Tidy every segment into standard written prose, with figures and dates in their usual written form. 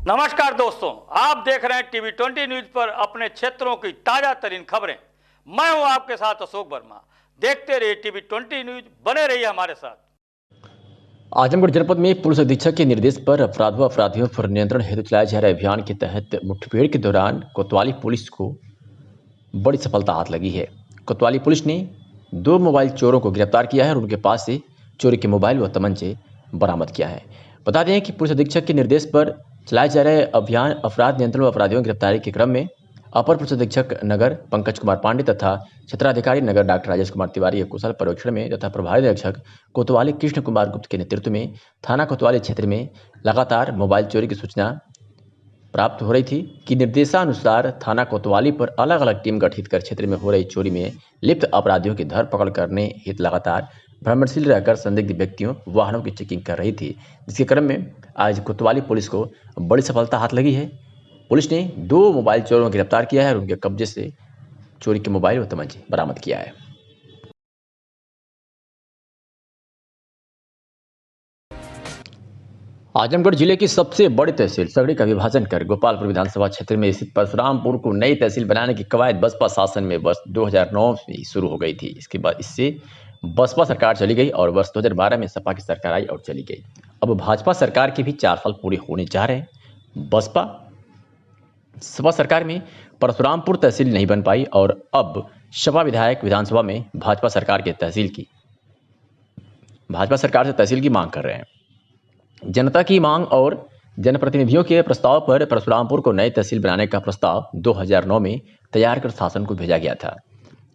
नमस्कार दोस्तों, आप देख रहे हैं टीवी 20 न्यूज पर अपने क्षेत्रों की ताजा तरीन खबरें। मैं हूं आपके साथ अशोक वर्मा। देखते रहिए टीवी 20 न्यूज, बने रहिए हमारे साथ। आजमगढ़ जनपद में पुलिस अधीक्षक के निर्देश पर अपराधियों पर नियंत्रण हेतु चलाए जा रहे अभियान के तहत मुठभेड़ के दौरान कोतवाली पुलिस को बड़ी सफलता हाथ लगी है। कोतवाली पुलिस ने 2 मोबाइल चोरों को गिरफ्तार किया है और उनके पास से चोरी के मोबाइल व तमंचे बरामद किया है। बता दें कि पुलिस अधीक्षक के निर्देश पर चलाए जा रहे अभियान अपराध नियंत्रण व अपराधियों की गिरफ्तारी के क्रम में अपर पुलिस अधीक्षक नगर पंकज कुमार पांडे तथा क्षेत्राधिकारी नगर डॉक्टर राजेश कुमार तिवारी के कुशल पर्यवेक्षण में तथा प्रभारी निरीक्षक कोतवाली कृष्ण कुमार गुप्त के नेतृत्व में थाना कोतवाली क्षेत्र में लगातार मोबाइल चोरी की सूचना प्राप्त हो रही थी कि निर्देशानुसार थाना कोतवाली पर अलग अलग टीम गठित कर क्षेत्र में हो रही चोरी में लिप्त अपराधियों की धरपकड़ करने हेतु लगातार भ्रमणशील रहकर संदिग्ध व्यक्तियों वाहनों की चेकिंग कर रही थी, जिसके क्रम में आज कोतवाली पुलिस को बड़ी सफलता हाथ लगी है। पुलिस ने 2 मोबाइल चोरों को गिरफ्तार किया है और उनके कब्जे से चोरी के मोबाइल व तमंचे बरामद किया है। आजमगढ़ जिले की सबसे बड़ी तहसील सगड़ी का विभाजन कर गोपालपुर विधानसभा क्षेत्र में स्थित परशुरामपुर को नई तहसील बनाने की कवायद बसपा शासन में वर्ष 2009 में शुरू हो गई थी। इसके बाद इससे बसपा सरकार चली गई और वर्ष 2012 में सपा की सरकार आई और चली गई। अब भाजपा सरकार के भी 4 साल पूरे होने जा रहे हैं। बसपा सपा सरकार में परशुरामपुर तहसील नहीं बन पाई और अब सपा विधायक विधानसभा में भाजपा सरकार से तहसील की मांग कर रहे हैं। जनता की मांग और जनप्रतिनिधियों के प्रस्ताव पर परशुरामपुर को नई तहसील बनाने का प्रस्ताव 2009 में तैयार कर शासन को भेजा गया था।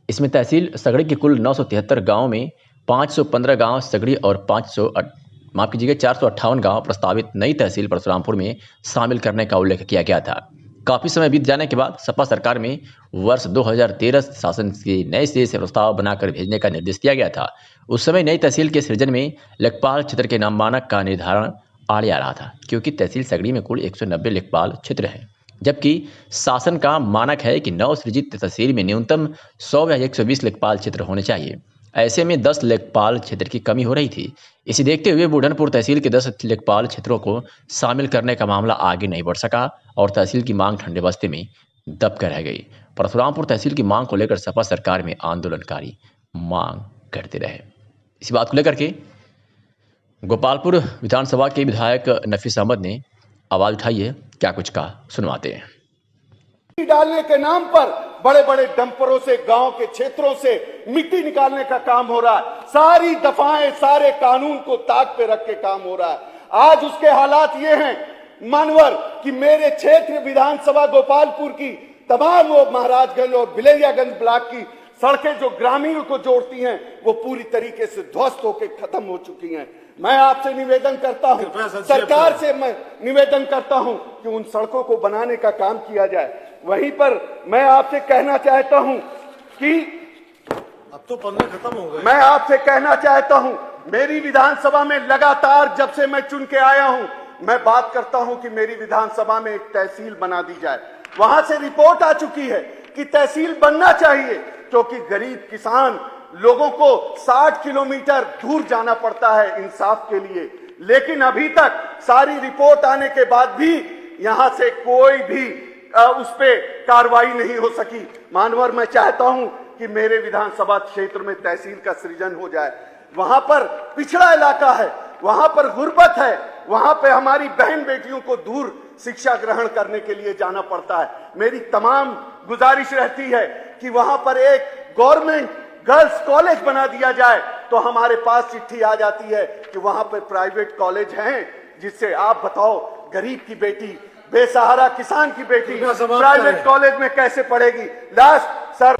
इसमें तहसील सगड़ी के कुल 973 गांवों में 515 गांव सगड़ी और 458 गांव प्रस्तावित नई तहसील परशुरामपुर में शामिल करने का उल्लेख किया गया था। काफ़ी समय बीत जाने के बाद सपा सरकार में वर्ष 2013 शासन के नए सिरे से प्रस्ताव बनाकर भेजने का निर्देश दिया गया था। उस समय नई तहसील के सृजन में लेखपाल क्षेत्र के नाम मानक का निर्धारण आड़े आ रहा था, क्योंकि तहसील सगड़ी में कुल 190 लेखपाल क्षेत्र हैं, जबकि शासन का मानक है कि नव सृजित तहसील में न्यूनतम 100 या 120 लेखपाल क्षेत्र होने चाहिए। ऐसे में 10 लेखपाल क्षेत्र की कमी हो रही थी। इसे देखते हुए बुढ़नपुर तहसील के 10 लेखपाल क्षेत्रों को शामिल करने का मामला आगे नहीं बढ़ सका और तहसील की मांग ठंडे बस्ते में दब कर रह गई। परशुरामपुर तहसील की मांग को लेकर सपा सरकार में आंदोलनकारी मांग करते रहे। इसी बात को लेकर के गोपालपुर विधानसभा के विधायक नफीस अहमद ने आवाज उठाई है। क्या कुछ कहा, सुनवाते हैं। डालने के नाम पर बड़े बड़े डंपरों से गांव के क्षेत्रों से मिट्टी निकालने का काम हो रहा है। सारी दफाएं, सारे कानून को ताक पे रख के काम हो रहा है। आज उसके हालात ये हैं मानवर कि मेरे क्षेत्र विधानसभा गोपालपुर की तमाम वो महाराजगंज और बिलरियागंज ब्लॉक की सड़कें जो ग्रामीणों को जोड़ती हैं वो पूरी तरीके से ध्वस्त होकर खत्म हो चुकी हैं। मैं आपसे निवेदन करता हूं, सरकार से मैं निवेदन करता हूं कि उन सड़कों को बनाने का काम किया जाए। वहीं पर मैं आपसे कहना चाहता हूं कि अब तो पन्ने खत्म हो गए। मैं आपसे कहना चाहता हूं, मेरी विधानसभा में लगातार जब से मैं चुन के आया हूं, मैं बात करता हूं कि मेरी विधानसभा में एक तहसील बना दी जाए। वहां से रिपोर्ट आ चुकी है कि तहसील बनना चाहिए, क्योंकि गरीब किसान लोगों को 60 किलोमीटर दूर जाना पड़ता है इंसाफ के लिए। लेकिन अभी तक सारी रिपोर्ट आने के बाद भी यहां से कोई भी उस पे कार्रवाई नहीं हो सकी। मानवर मैं चाहता हूं कि मेरे विधानसभा क्षेत्र में तहसील का सृजन हो जाए। वहां पर पिछड़ा इलाका है, वहां पर गुर्बत है, वहां पे हमारी बहन बेटियों को दूर शिक्षा ग्रहण करने के लिए जाना पड़ता है। मेरी तमाम गुजारिश रहती है कि वहां पर एक गवर्नमेंट गर्ल्स कॉलेज बना दिया जाए। तो हमारे पास चिट्ठी आ जाती है कि वहां पर प्राइवेट कॉलेज हैं, जिससे आप बताओ गरीब की बेटी, बेसहारा किसान की बेटी प्राइवेट कॉलेज में कैसे पढ़ेगी। Last sir.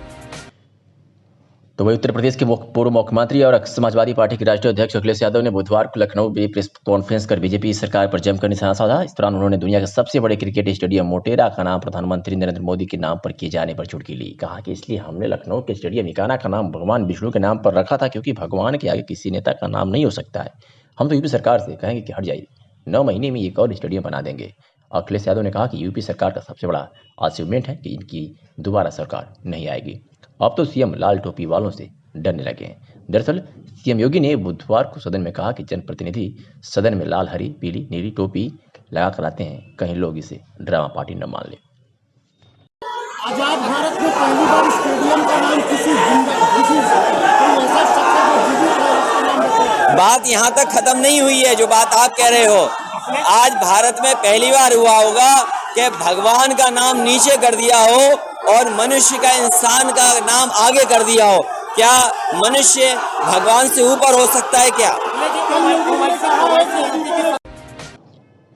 तो वही उत्तर प्रदेश के पूर्व मुख्यमंत्री और समाजवादी पार्टी के राष्ट्रीय अध्यक्ष अखिलेश यादव ने बुधवार को लखनऊ में प्रेस कॉन्फ्रेंस कर बीजेपी सरकार पर जमकर निशाना साधा। इस दौरान उन्होंने दुनिया के सबसे बड़े क्रिकेट स्टेडियम मोटेरा का नाम प्रधानमंत्री नरेंद्र मोदी के नाम पर किए जाने पर चुटकी ली। कहा कि इसलिए हमने लखनऊ के स्टेडियम इकाना का नाम भगवान विष्णु के नाम पर रखा था, क्योंकि भगवान के आगे किसी नेता का नाम नहीं हो सकता है। हम तो यूपी सरकार से कहेंगे कि हट जाइए, 9 महीने में एक और स्टेडियम बना देंगे। अखिलेश यादव ने कहा कि यूपी सरकार का सबसे बड़ा अचीवमेंट है कि इनकी दोबारा सरकार नहीं आएगी। अब तो सीएम लाल टोपी वालों से डरने लगे हैं। दरअसल सीएम योगी ने बुधवार को सदन में कहा कि जनप्रतिनिधि सदन में लाल, हरी, पीली, नीली टोपी लगा कर आते हैं, कहीं लोग इसे ड्रामा पार्टी न मान लें। आजाद भारत में पहली बार स्टेडियम का नाम किसी कोई ऐसा शख्स है जो जीवित है उसका नाम बताया। बात यहाँ तक खत्म नहीं हुई है जो बात आप कह रहे हो। आज भारत में पहली बार हुआ होगा कि भगवान का नाम नीचे कर दिया हो और मनुष्य का, इंसान का नाम आगे कर दिया हो। क्या मनुष्य भगवान से ऊपर हो सकता है क्या?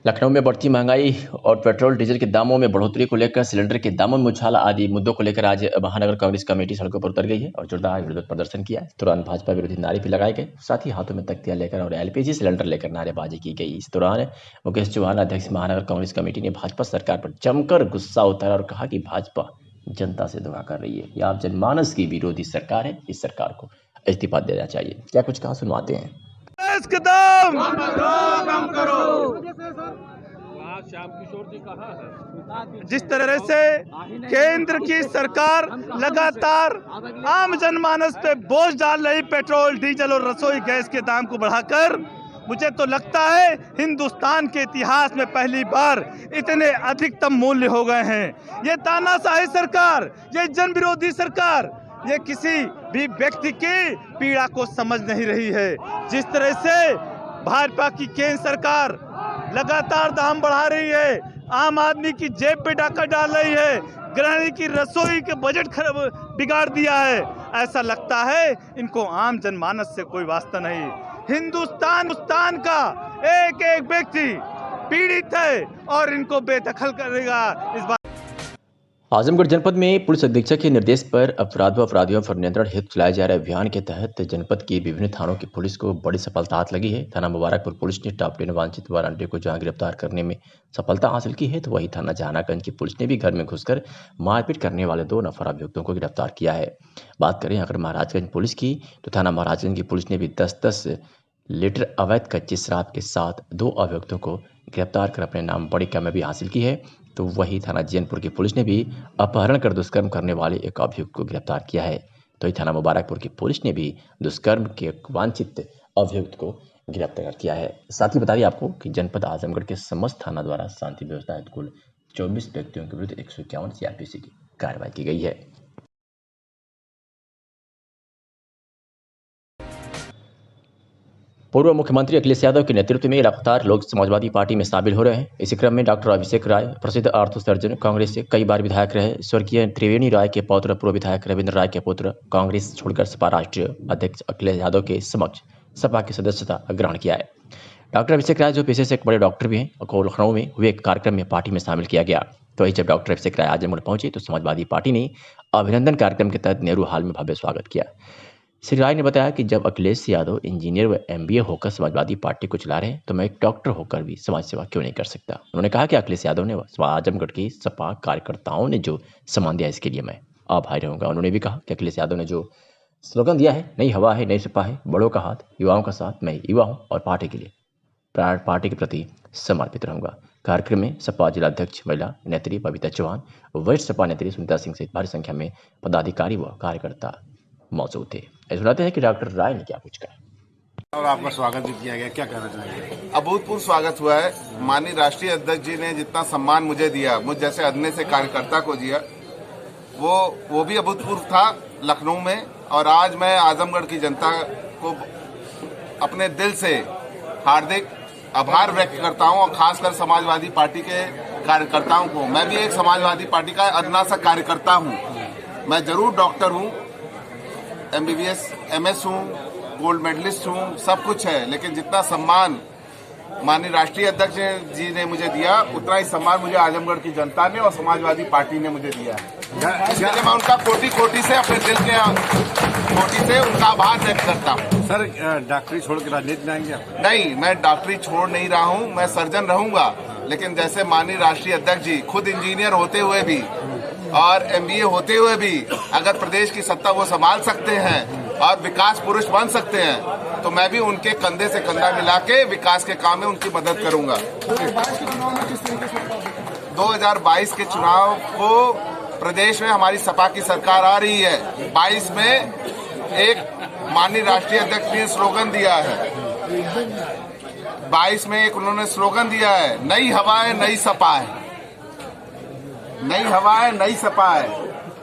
लखनऊ में बढ़ती महंगाई और पेट्रोल डीजल के दामों में बढ़ोतरी को लेकर सिलेंडर के दामों में उछाल आदि मुद्दों को लेकर आज महानगर कांग्रेस कमेटी सड़कों पर उतर गई है और जोरदार विरोध प्रदर्शन किया। इस दौरान भाजपा विरोधी नारे भी लगाए गए, साथ ही हाथों में तख्तियां लेकर और एलपीजी सिलेंडर लेकर नारेबाजी की गई। इस दौरान मुकेश चौहान अध्यक्ष महानगर कांग्रेस कमेटी ने भाजपा सरकार पर जमकर गुस्सा उतारा और कहा कि भाजपा जनता से धोखा कर रही है, यह आप जनमानस की विरोधी सरकार है, इस सरकार को इस्तीफा देना चाहिए। क्या कुछ कहा सुनवाते हैं। जिस तरह से केंद्र की सरकार लगातार आम जनमानस पे बोझ डाल रही पेट्रोल, डीजल और रसोई गैस के दाम को बढ़ाकर, मुझे तो लगता है हिंदुस्तान के इतिहास में पहली बार इतने अधिकतम मूल्य हो गए हैं। ये तानाशाही सरकार, ये जन विरोधी सरकार, ये किसी भी व्यक्ति की पीड़ा को समझ नहीं रही है। जिस तरह से भाजपा की केंद्र सरकार लगातार दाम बढ़ा रही है, आम आदमी की जेब पे डाका डाल रही है, गृहिणी की रसोई के बजट बिगाड़ दिया है, ऐसा लगता है इनको आम जनमानस से कोई वास्ता नहीं। हिंदुस्तान का एक एक व्यक्ति पीड़ित है और इनको बेदखल करेगा। इस बात आजमगढ़ जनपद में पुलिस अधीक्षक के निर्देश पर अपराधियों पर नियंत्रण हेतु चलाए जा रहे अभियान के तहत जनपद की विभिन्न थानों की पुलिस को बड़ी सफलता हाथ लगी है। थाना मुबारकपुर पुलिस ने टॉप 10 वांछित वारंटी को जहां गिरफ्तार करने में सफलता हासिल की है, तो वही थाना जहानागंज की पुलिस ने भी घर में घुसकर मारपीट करने वाले 2 नफर अभियुक्तों को गिरफ्तार किया है। बात करें अगर महाराजगंज पुलिस की, तो थाना महाराजगंज की पुलिस ने भी 10-10 लीटर अवैध कच्ची शराब के साथ 2 अभियुक्तों को गिरफ्तार कर अपने नाम बड़ी कामयाबी हासिल की है। तो वही थाना जैनपुर की पुलिस ने भी अपहरण कर दुष्कर्म करने वाले एक अभियुक्त को गिरफ्तार किया है। तो ही थाना मुबारकपुर की पुलिस ने भी दुष्कर्म के वांछित अभियुक्त को गिरफ्तार किया है। साथ ही बता दें आपको कि जनपद आजमगढ़ के समस्त थाना द्वारा शांति व्यवस्था हेतु कुल 24 व्यक्तियों के विरुद्ध 151 सीआरपीसी की कार्रवाई की गई है। पूर्व मुख्यमंत्री अखिलेश यादव के नेतृत्व में लगातार लोग समाजवादी पार्टी में शामिल हो रहे हैं। इसी क्रम में डॉक्टर अभिषेक राय, प्रसिद्ध आर्थो सर्जन, कांग्रेस से कई बार विधायक रहे, स्वर्गीय त्रिवेणी राय के पौत्र पूर्व विधायक रविंद्र राय के पुत्र, कांग्रेस छोड़कर सपा राष्ट्रीय अध्यक्ष अखिलेश यादव के समक्ष सपा की सदस्यता ग्रहण किया है। डॉक्टर अभिषेक राय जो पेशे से एक बड़े डॉक्टर भी हैं, को लखनऊ में हुए एक कार्यक्रम में पार्टी में शामिल किया गया। तो वही जब डॉक्टर अभिषेक राय आजमगढ़ पहुंचे तो समाजवादी पार्टी ने अभिनंदन कार्यक्रम के तहत नेहरू हॉल में भव्य स्वागत किया। श्री राय ने बताया कि जब अखिलेश यादव इंजीनियर व MBA होकर समाजवादी पार्टी को चला रहे हैं, तो मैं एक डॉक्टर होकर भी समाज सेवा क्यों नहीं कर सकता। उन्होंने कहा कि अखिलेश यादव ने आजमगढ़ की सपा कार्यकर्ताओं ने जो सम्मान दिया, इसके लिए मैं आभारी रहूंगा। उन्होंने भी कहा कि अखिलेश यादव ने जो स्लोगन दिया है, नई हवा है, नई सपा है, बड़ों का हाथ, युवाओं का साथ, मैं युवा हूँ और पार्टी के प्रति समर्पित रहूंगा। कार्यक्रम में सपा जिलाध्यक्ष महिला नेत्री बबीता चौहान, वरिष्ठ सपा नेत्री सुनीता सिंह सहित भारी संख्या में पदाधिकारी व कार्यकर्ता मौजूद थे। सुनाते हैं कि डॉक्टर राय ने क्या कुछ कहा। और आपका स्वागत भी किया गया, क्या कहना चाहेंगे? अभूतपूर्व स्वागत हुआ है। माननीय राष्ट्रीय अध्यक्ष जी ने जितना सम्मान मुझे दिया, मुझ जैसे अदने से कार्यकर्ता को दिया, वो भी अभूतपूर्व था लखनऊ में। और आज मैं आजमगढ़ की जनता को अपने दिल से हार्दिक आभार व्यक्त करता हूं, और खासकर समाजवादी पार्टी के कार्यकर्ताओं को। मैं भी एक समाजवादी पार्टी का अदना सा कार्यकर्ता हूं। मैं जरूर डॉक्टर हूं, MBBS MS हूं, गोल्ड मेडलिस्ट हूं, सब कुछ है, लेकिन जितना सम्मान माननीय राष्ट्रीय अध्यक्ष जी ने मुझे दिया, उतना ही सम्मान मुझे आजमगढ़ की जनता ने और समाजवादी पार्टी ने मुझे दिया है। इसलिए मैं उनका कोटि से, अपने दिल के कोटि से उनका आभार व्यक्त करता हूँ। सर, डॉक्टरी छोड़ के राजनीति में आएंगे आप? नहीं, मैं डॉक्टरी छोड़ नहीं रहा हूँ, मैं सर्जन रहूंगा। लेकिन जैसे माननीय राष्ट्रीय अध्यक्ष जी खुद इंजीनियर होते हुए भी और MBA होते हुए भी अगर प्रदेश की सत्ता वो संभाल सकते हैं और विकास पुरुष बन सकते हैं, तो मैं भी उनके कंधे से कंधा मिला के विकास के काम में उनकी मदद करूंगा। 2022 के चुनाव को प्रदेश में हमारी सपा की सरकार आ रही है। 22 में एक माननीय राष्ट्रीय अध्यक्ष ने स्लोगन दिया है 22 में एक उन्होंने स्लोगन दिया है, नई हवाएं नई सपा है, नई हवाएं नई सपा है,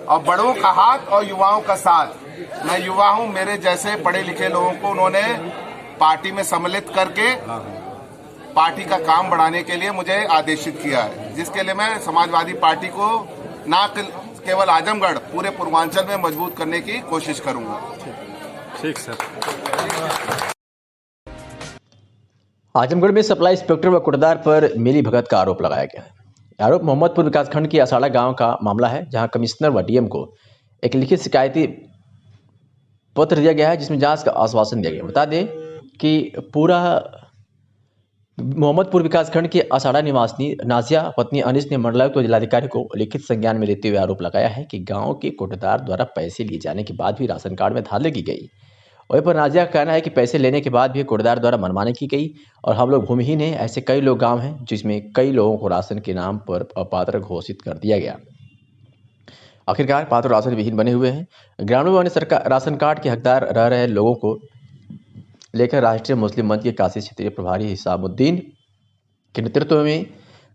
और बड़ों का हाथ और युवाओं का साथ। मैं युवा हूं, मेरे जैसे पढ़े लिखे लोगों को उन्होंने पार्टी में सम्मिलित करके पार्टी का काम बढ़ाने के लिए मुझे आदेशित किया है, जिसके लिए मैं समाजवादी पार्टी को न केवल आजमगढ़, पूरे पूर्वांचल में मजबूत करने की कोशिश करूंगा। ठीक सर। आजमगढ़ में सप्लाई इंस्पेक्टर व कुटदार पर मिली भगत का आरोप लगाया गया है। आरोप मोहम्मदपुर विकासखंड के असाड़ा गांव का मामला है, जहां कमिश्नर व डीएम को एक लिखित शिकायती पत्र दिया गया है, जिसमें जांच का आश्वासन दिया गया। बता दें कि पूरा मोहम्मदपुर विकासखंड के असाड़ा निवासी नाजिया पत्नी अनिस ने मंडलायुक्त व जिलाधिकारी को लिखित संज्ञान में लेते हुए आरोप लगाया है कि गांव के कोटदार द्वारा पैसे लिए जाने के बाद भी राशन कार्ड में धांधली की गई। वहीं पर नाजिया का कहना है कि पैसे लेने के बाद भी कोटदार द्वारा मनमानी की गई और हम लोग भूमिहीन हैं। ऐसे कई लोग गांव हैं जिसमें कई लोगों को राशन के नाम पर अपात्र घोषित कर दिया गया। आखिरकार पात्र राशन विहीन बने हुए हैं। ग्रामीणों ने सरकार राशन कार्ड के हकदार रह रहे लोगों को लेकर राष्ट्रीय मुस्लिम मंच के काशी क्षेत्रीय प्रभारी हिसामुद्दीन के नेतृत्व में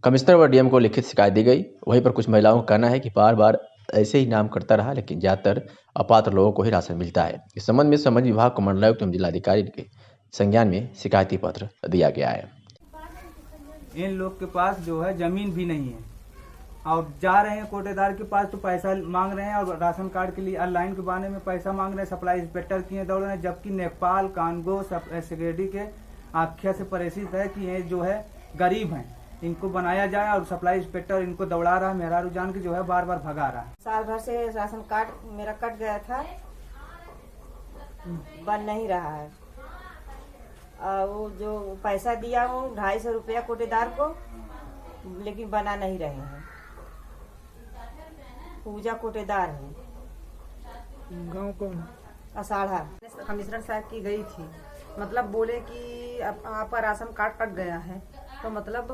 कमिश्नर व डीएम को लिखित शिकायत दी गई। वहीं पर कुछ महिलाओं का कहना है कि बार बार ऐसे ही नाम करता रहा, लेकिन ज्यादातर अपात्र लोगों को ही राशन मिलता है। इस संबंध में संबंधित विभाग को मंडलायुक्त एवं जिलाधिकारी के संज्ञान में शिकायती पत्र दिया गया है। इन लोग के पास जो है जमीन भी नहीं है और जा रहे हैं कोटेदार के पास तो पैसा मांग रहे हैं और राशन कार्ड के लिए ऑनलाइन के बहाने में पैसा मांग रहे हैं। सप्लाई इंस्पेक्टर किए दौड़ रहे हैं, जबकि नेपाल कानगो सेक्रेटरी के आख्या से परेशान है कि ये जो है गरीब हैं, इनको बनाया जाए और सप्लाई इंस्पेक्टर इनको दौड़ा रहा है। मेरा रुझान की जो है बार बार भगा रहा है। साल भर से राशन कार्ड मेरा कट गया था, बन नहीं रहा है। वो जो पैसा दिया हूँ 250 रुपया कोटेदार को, लेकिन बना नहीं रहे हैं। पूजा कोटेदार है, गांव को असाढ़ा। कमिश्नर साहब की गई थी, मतलब बोले कि आपका राशन कार्ड कट गया है, तो मतलब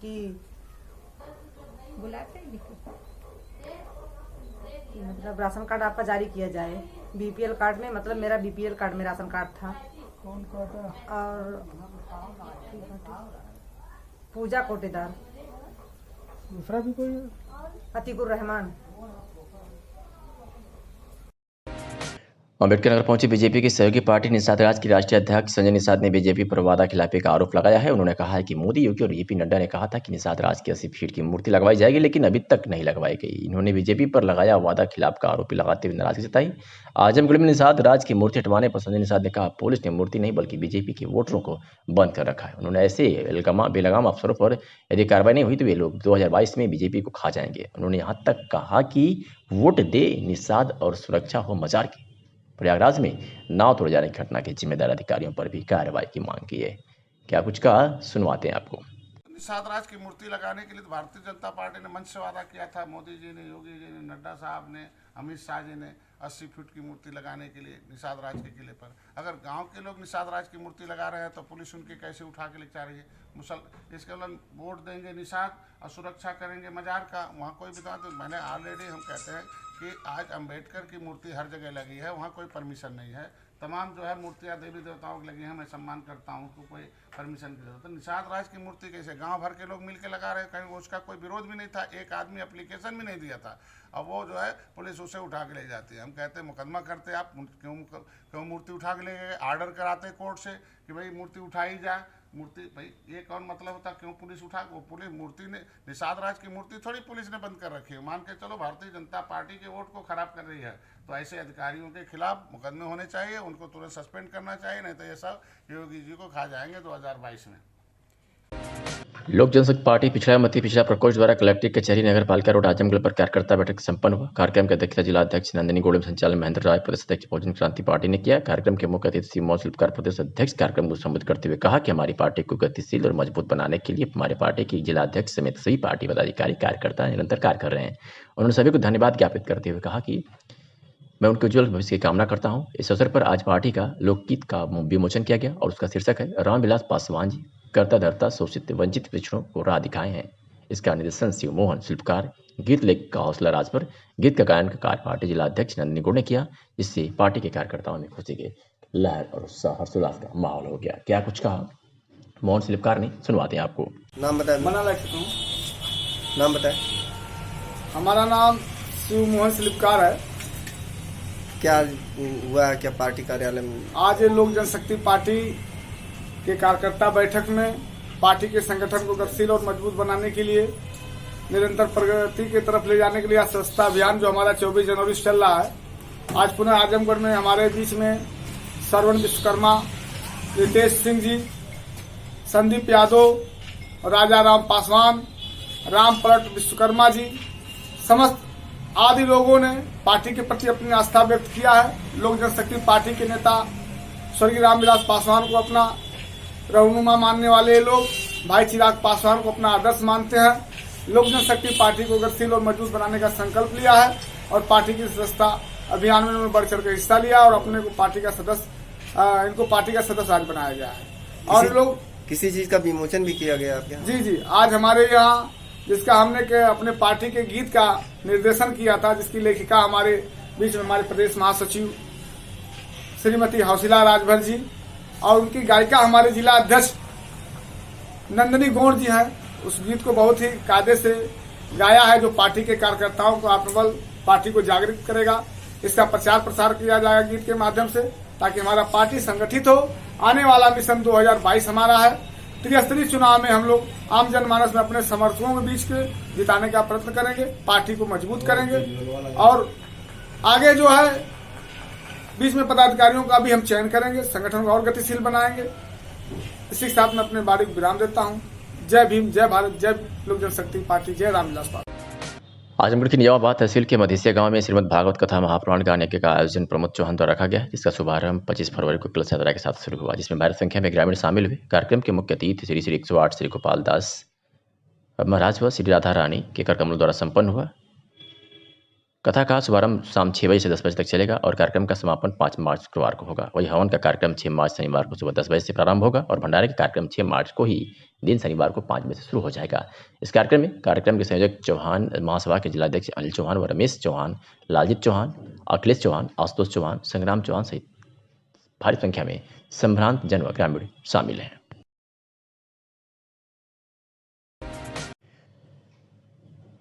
कि बुलाते मतलब राशन कार्ड आपका जारी किया जाए। बीपीएल कार्ड में, मतलब मेरा बीपीएल कार्ड में राशन कार्ड था। कौन का था? और पूजा कोटेदार, दूसरा भी कोई? अतीकुर रहमान। अम्बेडकर नगर पहुंची बीजेपी की सहयोगी पार्टी निषाद राज की राष्ट्रीय अध्यक्ष संजय निषाद ने बीजेपी पर वादाखिलाफी का आरोप लगाया है। उन्होंने कहा है कि मोदी, योगी और जेपी नड्डा ने कहा था कि निषाद राज की 80 फीट की मूर्ति लगवाई जाएगी, लेकिन अभी तक नहीं लगवाई गई। इन्होंने बीजेपी पर लगाया वादा खिलाफ का आरोप लगाते हुए नाराजगी जताई। आजमगढ़ में निषाद राज की मूर्ति हटवाने पर संजय निषाद ने कहा, पुलिस ने मूर्ति नहीं बल्कि बीजेपी के वोटरों को बंद कर रखा है। उन्होंने ऐसे बेलगाम अफसरों पर यदि कार्रवाई नहीं हुई तो वे लोग 2022 में बीजेपी को खा जाएंगे। उन्होंने यहाँ तक कहा कि वोट दे निषाद और सुरक्षा हो मजार की। प्रयागराज में नाव तोड़ जाने की घटना के जिम्मेदार अधिकारियों पर भी कार्रवाई की मांग की है। क्या कुछ कहा, सुनवाते हैं आपको। निषाद राज की मूर्ति लगाने के लिए भारतीय जनता पार्टी ने मंच से वादा किया था। मोदी जी ने, योगी जी ने, नड्डा साहब ने, अमित शाह जी ने 80 फीट की मूर्ति लगाने के लिए निषाद राज के किले पर। अगर गांव के लोग निषाद राज की मूर्ति लगा रहे हैं तो पुलिस उनके कैसे उठा के ले जा रही है। इसके बाद वोट देंगे निषाद और सुरक्षा करेंगे मजार का। वहाँ कोई भी तो मैंने ऑलरेडी हम कहते हैं कि आज अंबेडकर की मूर्ति हर जगह लगी है, वहाँ कोई परमिशन नहीं है। तमाम जो है मूर्तियाँ देवी देवताओं की लगी हैं, मैं सम्मान करता हूँ, उसको कोई परमिशन की जरूरत है। निषाद राज की मूर्ति कैसे गांव भर के लोग मिलकर लगा रहे हैं, कहीं उसका कोई विरोध भी नहीं था, एक आदमी एप्लीकेशन भी नहीं दिया था, अब वो जो है पुलिस उसे उठा के ले जाती है। हम कहते हैं मुकदमा करते आप, क्यों मूर्ति उठा के ले गए, आर्डर कराते कोर्ट से कि भाई मूर्ति उठाई जाए। मूर्ति भाई ये कौन मतलब होता, क्यों पुलिस उठा, वो पुलिस मूर्ति ने, निषाद राज की मूर्ति थोड़ी पुलिस ने बंद कर रखी है। मान के चलो भारतीय जनता पार्टी के वोट को खराब कर रही है, तो ऐसे अधिकारियों के खिलाफ मुकदमे होने चाहिए, उनको तुरंत सस्पेंड करना चाहिए, नहीं तो ये सब योगी जी को खा जाएंगे 2022 में। लोक जनशक्ति पार्टी पिछड़ा मती पिछड़ा प्रकोष्ठ द्वारा कलेक्ट्रेट कचहरी नगर पालिका रोड आजमगढ़ पर कार्यकर्ता बैठक संपन्न हुआ। कार्यक्रम की अध्यक्षता जिला अध्यक्ष नंदिनी गौड़, संचालन महेंद्र राय, प्रदेश अध्यक्ष बहुजन क्रांति पार्टी ने किया। कार्यक्रम के मुख्य अतिथि सीमा शिल्पकार प्रदेश अध्यक्ष कार्यक्रम को संबोधित करते हुए कहा कि हमारी पार्टी को गतिशील और मजबूत बनाने के लिए हमारे पार्टी के जिला अध्यक्ष समेत सभी पार्टी पदाधिकारी कार्यकर्ता निरंतर कार्य कर रहे हैं। उन्होंने सभी को धन्यवाद ज्ञापित करते हुए कहा कि मैं उनके उज्जवल भविष्य की कामना करता हूं। इस अवसर पर आज पार्टी का लोकगीत का विमोचन किया गया और उसका शीर्षक है रामविलास पासवान जी करता धरता शोषित वंचित पिछड़ों को राह दिखाए हैं। इसका निर्देशन शिव मोहन शिल्पकार, गीत लेखक का हौसला राज पर, गीत का गायन का कार्य पार्टी जिला अध्यक्ष नंदिनी गौड़ ने किया, जिससे पार्टी के कार्यकर्ताओं में खुशी के लहर और उत्साह हर्षोल्लास का माहौल हो गया। क्या कुछ कहा मोहन स्लिपकार ने, सुनवाते हैं आपको। नाम बताए। मना लायक हूँ। नाम बताए। हमारा नाम शिव मोहन स्लिपकार है। क्या हुआ है, क्या पार्टी कार्यालय में? आज लोक जनशक्ति पार्टी के कार्यकर्ता बैठक में पार्टी के संगठन को गतिशील और मजबूत बनाने के लिए, निरंतर प्रगति की तरफ ले जाने के लिए स्वच्छता अभियान जो हमारा 24 जनवरी से चल रहा है, आज पुनः आजमगढ़ में हमारे बीच में श्रवण विश्वकर्मा, रितेश सिंह जी, संदीप यादव, राजा राम पासवान, राम पलट विश्वकर्मा जी, समस्त आदि लोगों ने पार्टी के प्रति अपनी आस्था व्यक्त किया है। लोक जनशक्ति पार्टी के नेता स्वर्गीय रामविलास पासवान को अपना रहनुमा मानने वाले लोग भाई चिराग पासवान को अपना आदर्श मानते हैं। लोक जनशक्ति पार्टी को गतिशील और मजबूत बनाने का संकल्प लिया है और पार्टी की स्वच्छता अभियान में उन्होंने बढ़ चढ़ कर हिस्सा लिया और अपने को पार्टी का सदस्य इनको पार्टी का सदस्य आज बनाया गया है। और लोग किसी चीज का विमोचन भी किया गया आपके यहाँ? जी, आज हमारे यहाँ जिसका हमने अपने पार्टी के गीत का निर्देशन किया था, जिसकी लेखिका हमारे बीच में हमारे प्रदेश महासचिव श्रीमती हौसिला राजभर जी और उनकी गायिका हमारे जिला अध्यक्ष नंदनी गौड़ जी हैं। उस गीत को बहुत ही कायदे से गाया है, जो पार्टी के कार्यकर्ताओं को आत्मबल, पार्टी को जागृत करेगा। इसका प्रचार प्रसार किया जाएगा गीत के माध्यम से, ताकि हमारा पार्टी संगठित हो। आने वाला मिशन 2022 हमारा है। त्रिस्तरीय चुनाव में हम लोग आम जनमानस में अपने समर्थकों के बीच के जिताने का प्रयत्न करेंगे, पार्टी को मजबूत करेंगे और आगे जो है बीच में पदाधिकारियों का भी हम चयन करेंगे, संगठन को और गतिशील बनाएंगे। इसी के साथ मैं अपने वाणी को विराम देता हूँ। जय भीम, जय भारत, जय लोक जनशक्ति पार्टी, जय रामविलास पासवान। आजमगढ़ की निजामाबाद तहसील के मधेसिया गांव में श्रीमद् भागवत कथा महापुराण गान यज्ञ का आयोजन प्रमोद चौहान द्वारा रखा गया, जिसका शुभारंभ 25 फरवरी को कलश यात्रा के साथ शुरू हुआ, जिसमें भारी संख्या में ग्रामीण शामिल हुए। कार्यक्रम के मुख्य अतिथि श्री 108 श्री गोपाल दास महाराज व श्री राधा रानी के कर कमलों द्वारा संपन्न हुआ। कथा का शुभारंभ शाम 6 बजे से 10 बजे तक चलेगा और कार्यक्रम का समापन 5 मार्च शुक्रवार को होगा। वही हवन का कार्यक्रम 6 मार्च शनिवार को सुबह 10 बजे से प्रारंभ होगा और भंडारे का कार्यक्रम 6 मार्च को ही दिन शनिवार को 5 बजे से शुरू हो जाएगा। इस कार्यक्रम के संयोजक चौहान महासभा के जिलाध्यक्ष अनिल चौहान व रमेश चौहान, लालजीत चौहान, अखिलेश चौहान, आशुतोष चौहान, संग्राम चौहान सहित भारी संख्या में संभ्रांत जन व ग्रामीण शामिल हैं।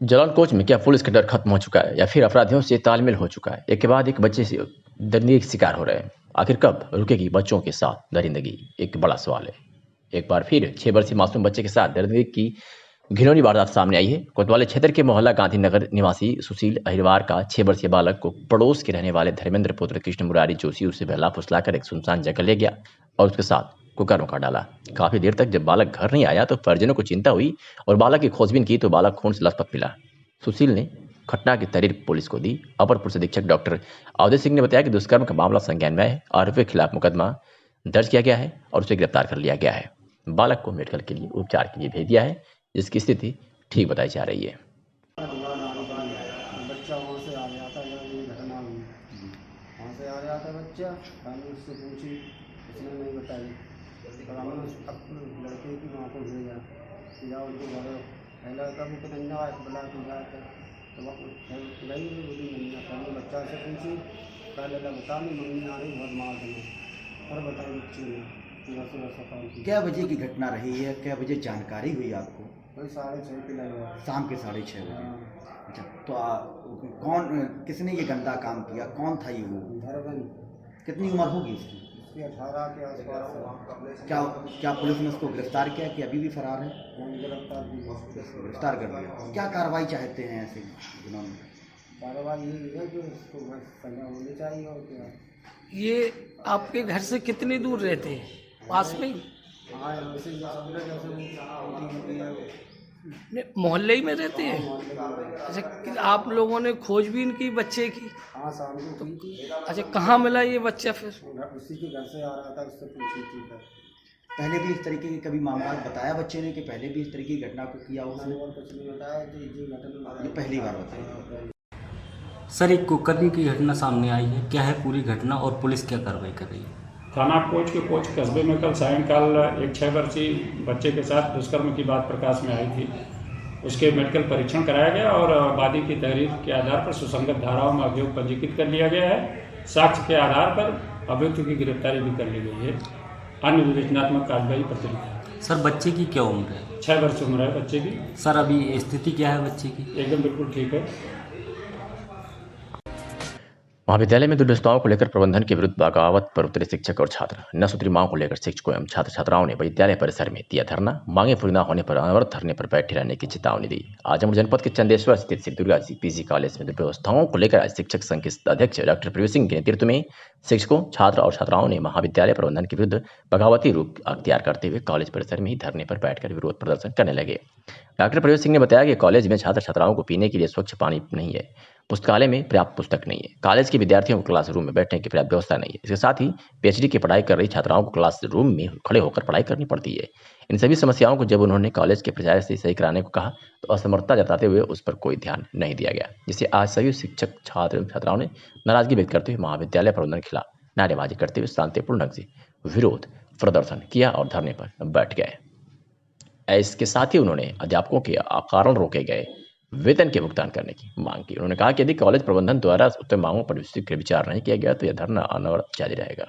जलौन कोच में क्या पुलिस का डर खत्म हो चुका है या फिर अपराधियों से तालमेल हो चुका है? एक के बाद एक बच्चे से दरिंदगी के शिकार हो रहे हैं। आखिर कब रुकेगी बच्चों के साथ दरिंदगी? एक बड़ा सवाल है। एक बार फिर 6 वर्षीय मासूम बच्चे के साथ दरिंदगी की घिनौनी वारदात सामने आई है। कोतवाली क्षेत्र के मोहल्ला गांधीनगर निवासी सुशील अहिरवार का 6 वर्षीय बालक को पड़ोस के रहने वाले धर्मेंद्र पुत्र कृष्ण मुरारी जोशी उसे बहला फुसलाकर एक सुनसान जगह ले गया और उसके साथ कुकरों का डाला। काफी देर तक जब बालक घर नहीं आया तो परिजनों को चिंता हुई और बालक की खोजबीन की तो बालक खून से लथपथ मिला। सुशील ने घटना की तहरीर पुलिस को दी। अपर पुलिस अधीक्षक डॉक्टर अवधेय सिंह ने बताया कि दुष्कर्म का मामला संज्ञान में है। आरोपी के खिलाफ मुकदमा दर्ज किया गया है और उसे गिरफ्तार कर लिया गया है। बालक को मेडिकल के लिए उपचार के लिए भेज दिया है, जिसकी स्थिति ठीक बताई जा रही है। बच्चा वहाँ से आ गया था, ये घटना हुई, वहाँ से आ गया था बच्चा। मैंने उससे पूछी, उसने नहीं बताई, और हमने अपने लड़के की वहाँ को भेजा या उनको घर पहला कभी तो नन्ना बला पूछा था तो गई बोली नन्ना। पहले बच्चा से पूछी, पहले बता नहीं, मम्मी आ रही बहुत मार देंगे, और बताई बच्ची ने। क्या बजे की घटना रही है? क्या बजे जानकारी हुई आपको? वही 6:30 के लगे, शाम के 6:30 बजे। अच्छा, तो किसने ये गंदा काम किया? कौन था ये वो? धर्मेंद्र। कितनी उम्र होगी इसकी? 18 के आसपास। क्या पुलिस ने उसको गिरफ्तार किया कि अभी भी फरार है? गिरफ्तार कर दिया। क्या कार्रवाई चाहते हैं ऐसे दिनों में? कार्रवाई यही है कि उसको सजा होनी चाहिए। और क्या, ये आपके घर से कितनी दूर रहते हैं? पास में ही? हाँ, जैसे मोहल्ले ही में रहते हैं? अच्छा, आप लोगों ने खोजबीन की बच्चे की? हाँ, शाम को की थी। अच्छा, कहाँ मिला ये बच्चा? फिर उसी के घर से आ रहा था, उससे पूछी थी। पहले भी इस तरीके के कभी मामला बताया बच्चे ने कि पहले भी इस तरीके की घटना को किया? उसने कुछ नहीं बताया कि ये घटना ये पहली बार बताई। सर, एक कुकर्मी की घटना सामने आई है, क्या है पूरी घटना और पुलिस क्या कार्रवाई कर रही है? थाना कोच के कोच कस्बे में कल सायंकाल एक 6 वर्षीय बच्चे के साथ दुष्कर्म की बात प्रकाश में आई थी। उसके मेडिकल परीक्षण कराया गया और वादी की तहरीर के आधार पर सुसंगत धाराओं में अभियोग पंजीकृत कर लिया गया है। साक्ष्य के आधार पर अभियुक्त की गिरफ्तारी भी कर ली गई है। अन्य विवेचनात्मक कार्रवाई प्रचलित है। सर बच्चे की क्या उम्र है? 6 वर्ष उम्र है बच्चे की। सर अभी स्थिति क्या है बच्चे की? एकदम बिल्कुल ठीक है। महाविद्यालय में दुर्व्यवस्थाओं को लेकर प्रबंधन के विरुद्ध बगावत पर उतरे शिक्षक और छात्र। न सूत्री मांग को लेकर शिक्षकों एवं छात्र छात्राओं ने विद्यालय परिसर में दिया धरना। मांगे पूरी न होने पर अनवरत धरने पर बैठे रहने की चेतावनी दी। आजमगढ़ जनपद के चंदेश्वर स्थित श्री दुर्गा जी पीजी कॉलेज में दुर्व्यवस्थाओं को लेकर आज शिक्षक संघ के अध्यक्ष डॉक्टर प्रवीण सिंह के नेतृत्व में शिक्षकों, छात्र और छात्राओं ने महाविद्यालय प्रबंधन के विरुद्ध बगावती रूप अख्तियार करते हुए कॉलेज परिसर में ही धरने पर बैठकर विरोध प्रदर्शन करने लगे। डॉक्टर प्रवीण सिंह ने बताया कि कॉलेज में छात्र छात्राओं को पीने के लिए स्वच्छ पानी नहीं है, पुस्तकालय में पर्याप्त पुस्तक नहीं है, कॉलेज के विद्यार्थियों को क्लासरूम में बैठने की पर्याप्त व्यवस्था नहीं है। इसके साथ ही पीएचडी की पढ़ाई कर रही छात्राओं को क्लासरूम में खड़े होकर पढ़ाई करनी पड़ती है। इन सभी समस्याओं को जब उन्होंने कॉलेज के प्राचार्य से सही कराने को कहा तो असमर्थता जताते हुए उस पर कोई ध्यान नहीं दिया गया, जिससे आज सभी शिक्षक, छात्र एवं छात्राओं ने नाराजगी व्यक्त करते हुए महाविद्यालय प्रबंधन के खिलाफ नारेबाजी करते हुए शांतिपूर्ण ढंग से विरोध प्रदर्शन किया और धरने पर बैठ गए। इसके साथ ही उन्होंने अध्यापकों के अकारण रोके गए वेतन के भुगतान करने की मांग की। उन्होंने कहा कि यदि कॉलेज प्रबंधन द्वारा उक्त मांगों पर विचार नहीं किया गया तो यह धरना अनवरत जारी रहेगा।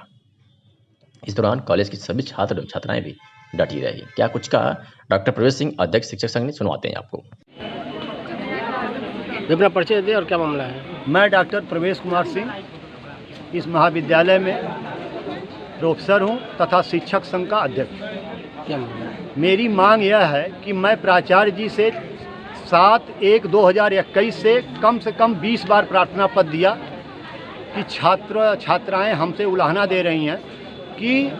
इस दौरान कॉलेज के सभी छात्र एवं छात्राएं भी डटी रही। क्या कुछ कहा डॉक्टर प्रवीण सिंह, अध्यक्ष शिक्षक संघ ने, सुनवाते हैं आपको। अपना परिचय दे और क्या मामला है? मैं डॉक्टर प्रवेश कुमार सिंह इस महाविद्यालय में प्रोफेसर हूं तथा शिक्षक संघ का अध्यक्ष। क्या मामला? मेरी मांग यह है कि मैं प्राचार्य जी से 7/1/2021 से कम 20 बार प्रार्थना पत्र दिया कि छात्राएं हमसे उलाहना दे रही हैं कि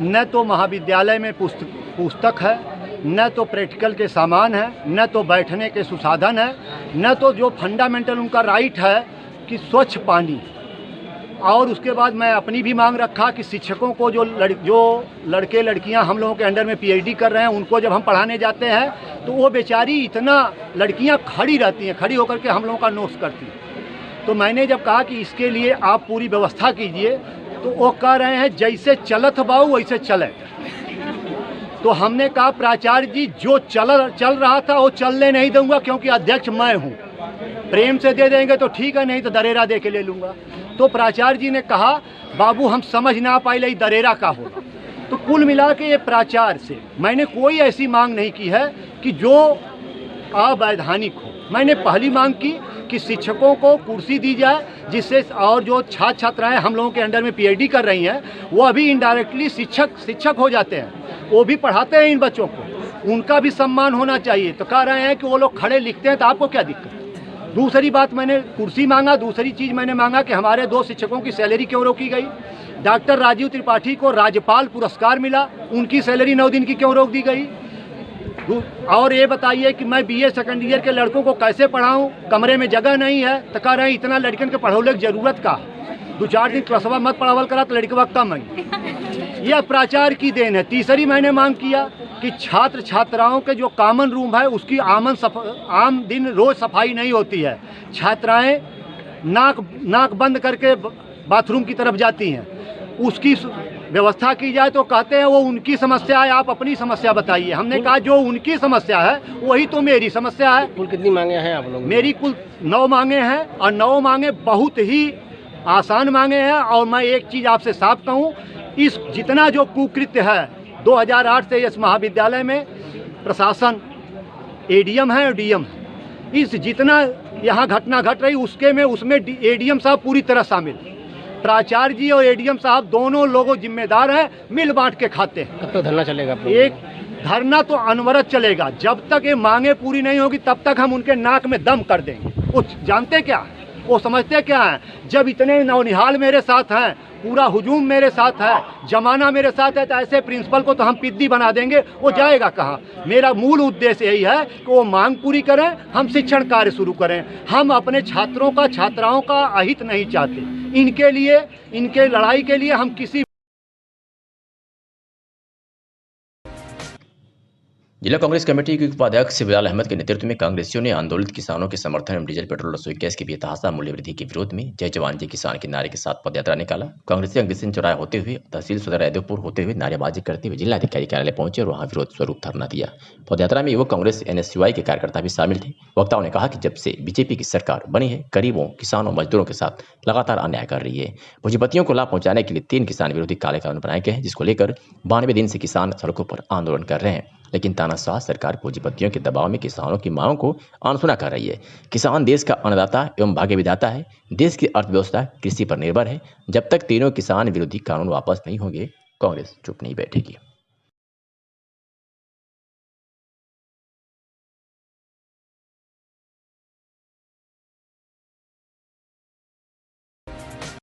न तो महाविद्यालय में पुस्तक है, न तो प्रैक्टिकल के सामान है, न तो बैठने के सुसाधन है, न तो जो फंडामेंटल उनका राइट है कि स्वच्छ पानी। और उसके बाद मैं अपनी भी मांग रखा कि शिक्षकों को जो लड़के लड़कियां हम लोगों के अंडर में पीएचडी कर रहे हैं, उनको जब हम पढ़ाने जाते हैं तो वो बेचारी इतना लड़कियां खड़ी रहती हैं, खड़ी होकर के हम लोगों का नोट्स करती हैं। तो मैंने जब कहा कि इसके लिए आप पूरी व्यवस्था कीजिए तो वो कह रहे हैं जैसे चलत बाऊ वैसे चले। तो हमने कहा प्राचार्य जी जो चल रहा था वो चलने नहीं दूंगा, क्योंकि अध्यक्ष मैं हूँ। प्रेम से दे देंगे तो ठीक है, नहीं तो दरेरा दे के ले लूँगा। तो प्राचार्य जी ने कहा बाबू हम समझ ना पाए दरेरा का हो। तो कुल मिला के ये प्राचार्य से मैंने कोई ऐसी मांग नहीं की है कि जो अवैधानिक हो। मैंने पहली मांग की कि शिक्षकों को कुर्सी दी जाए, जिससे और जो छात्र छात्राएं हम लोगों के अंडर में पीएचडी कर रही हैं वो अभी इनडायरेक्टली शिक्षक हो जाते हैं, वो भी पढ़ाते हैं इन बच्चों को, उनका भी सम्मान होना चाहिए। तो कह रहे हैं कि वो लोग खड़े लिखते हैं तो आपको क्या दिक्कत। दूसरी बात मैंने कुर्सी मांगा। दूसरी चीज़ मैंने मांगा कि हमारे 2 शिक्षकों की सैलरी क्यों रोकी गई। डॉक्टर राजीव त्रिपाठी को राज्यपाल पुरस्कार मिला, उनकी सैलरी 9 दिन की क्यों रोक दी गई। और ये बताइए कि मैं बीए सेकंड ईयर के लड़कों को कैसे पढ़ाऊं, कमरे में जगह नहीं है। तो कह रहे हैं इतना लड़कियों के पढ़ौले की जरूरत का, 2-4 दिन क्लासवा मत पढ़ावल करा तो लड़कवा कम है। यह प्राचार्य की देन है। तीसरी मैंने मांग किया कि छात्र छात्राओं के जो कॉमन रूम है उसकी आम दिन रोज सफाई नहीं होती है। छात्राएं नाक बंद करके बाथरूम की तरफ जाती हैं, उसकी व्यवस्था की जाए। तो कहते हैं वो उनकी समस्या है, आप अपनी समस्या बताइए। हमने कहा जो उनकी समस्या है वही तो मेरी समस्या है। कुल कितनी मांगे हैं आप लोग? मेरी कुल 9 मांगे हैं और 9 मांगे बहुत ही आसान मांगे हैं। और मैं एक चीज़ आपसे साफ कहूँ, इस जितना जो कुकृत्य है 2008 से इस महाविद्यालय में प्रशासन एडीएम है और डीएम है, इस जितना यहाँ घटना घट रही उसमें एडीएम साहब पूरी तरह शामिल। प्राचार्य जी और एडीएम साहब दोनों लोगों जिम्मेदार हैं, मिल बांट के खाते हैं। कब तक धरना चलेगा? एक धरना तो अनवरत चलेगा, जब तक ये मांगे पूरी नहीं होगी तब तक हम उनके नाक में दम कर देंगे। वो जानते क्या है, वो समझते क्या है, जब इतने नौनिहाल मेरे साथ हैं, पूरा हुजूम मेरे साथ है, जमाना मेरे साथ है, तो ऐसे प्रिंसिपल को तो हम पिद्दी बना देंगे, वो जाएगा कहाँ। मेरा मूल उद्देश्य यही है कि वो मांग पूरी करें, हम शिक्षण कार्य शुरू करें। हम अपने छात्रों का, छात्राओं का अहित नहीं चाहते। इनके लिए, इनके लड़ाई के लिए हम किसी जिला कांग्रेस कमेटी के उपाध्यक्ष बिलाल अहमद के नेतृत्व में कांग्रेसियों ने आंदोलित किसानों के समर्थन में डीजल, पेट्रोल, रसोई गैस की बेतहाशा मूल्य वृद्धि के विरोध में जय जवान जय किसान के नारे के साथ पदयात्रा निकाला। कांग्रेसी अग्रसेन चौराहा होते हुए तहसील सदर रायदेवपुर होते हुए नारेबाजी करते हुए जिलाधिकारी कार्यालय पहुंचे और वहां विरोध स्वरूप धरना दिया। पदयात्रा में युवक कांग्रेस NSUI के कार्यकर्ता भी शामिल थे। वक्ताओं ने कहा कि जब से बीजेपी की सरकार बनी है, गरीबों, किसानों, मजदूरों के साथ लगातार अन्याय कर रही है। पूंजीपतियों को लाभ पहुंचाने के लिए 3 किसान विरोधी काले कानून बनाए गए हैं, जिसको लेकर 92 दिन से किसान सड़कों पर आंदोलन कर रहे हैं। लेकिन तानाशाह सरकार पूंजीपतियों के दबाव में किसानों की मांगों को अनसुना कर रही है। किसान देश का अन्नदाता एवं भाग्य विधाता है। देश की अर्थव्यवस्था कृषि पर निर्भर है। जब तक तीनों किसान विरोधी कानून वापस नहीं होंगे, कांग्रेस चुप नहीं बैठेगी।